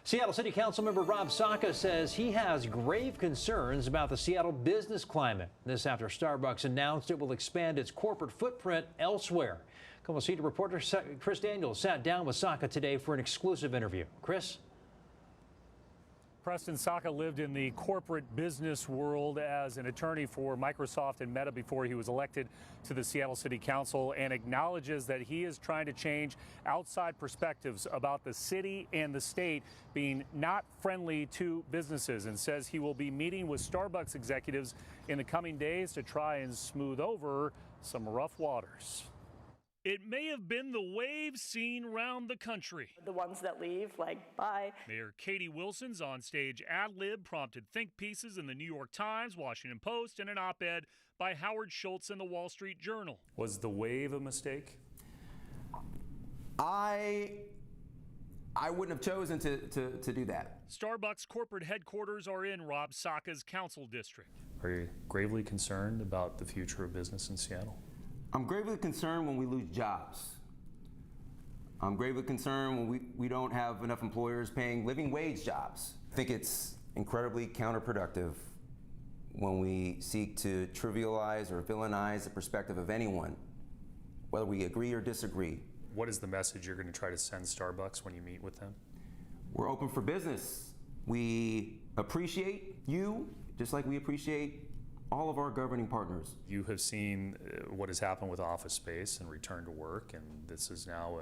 Seattle City Councilmember Rob Saka says he has grave concerns about the Seattle business climate. This after Starbucks announced it will expand its corporate footprint elsewhere. KOMO City reporter Chris Daniels sat down with Saka today for an exclusive interview. Chris? Preston, Saka lived in the corporate business world as an attorney for Microsoft and Meta before he was elected to the Seattle City Council, and acknowledges that he is trying to change outside perspectives about the city and the state being not friendly to businesses, and says he will be meeting with Starbucks executives in the coming days to try and smooth over some rough waters. It may have been the waves seen round the country. The ones that leave, like, bye. Mayor Katie Wilson's onstage ad-lib prompted think pieces in the New York Times, Washington Post, and an op-ed by Howard Schultz in the Wall Street Journal. Was the wave a mistake? I wouldn't have chosen to do that. Starbucks corporate headquarters are in Rob Saka's council district. Are you gravely concerned about the future of business in Seattle? I'm gravely concerned when we lose jobs. I'm gravely concerned when we don't have enough employers paying living wage jobs. I think it's incredibly counterproductive when we seek to trivialize or villainize the perspective of anyone, whether we agree or disagree. What is the message you're going to try to send Starbucks when you meet with them? We're open for business. We appreciate you just like we appreciate all of our governing partners. You have seen what has happened with office space and return to work, and this is now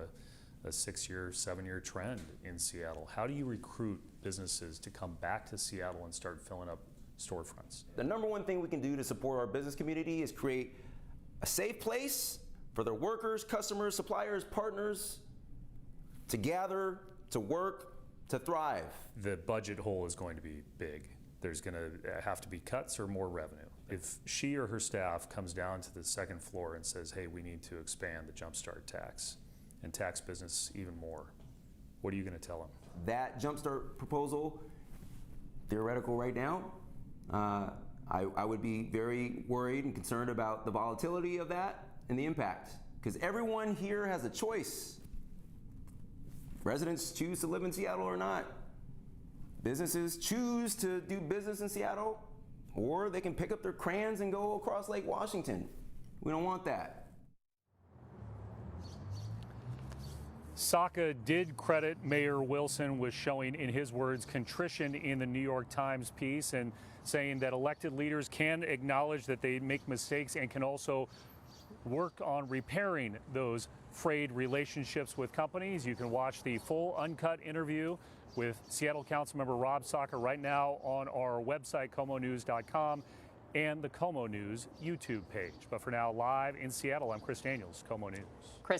a 6-year, 7-year trend in Seattle. How do you recruit businesses to come back to Seattle and start filling up storefronts? The number one thing we can do to support our business community is create a safe place for their workers, customers, suppliers, partners to gather, to work, to thrive. The budget hole is going to be big. There's going to have to be cuts or more revenue. If she or her staff comes down to the second floor and says, hey, we need to expand the Jumpstart tax and tax business even more, what are you going to tell them? That Jumpstart proposal, theoretical right now, I would be very worried and concerned about the volatility of that and the impact, because everyone here has a choice. Residents choose to live in Seattle or not. Businesses choose to do business in Seattle, or they can pick up their crayons and go across Lake Washington. We don't want that. Saka did credit Mayor Wilson with showing, in his words, contrition in the New York Times piece, and saying that elected leaders can acknowledge that they make mistakes and can also work on repairing those frayed relationships with companies. You can watch the full uncut interview with Seattle Councilmember Rob Saka right now on our website, KOMOnews.com, and the KOMO News YouTube page. But for now, live in Seattle, I'm Chris Daniels, KOMO News. Chris.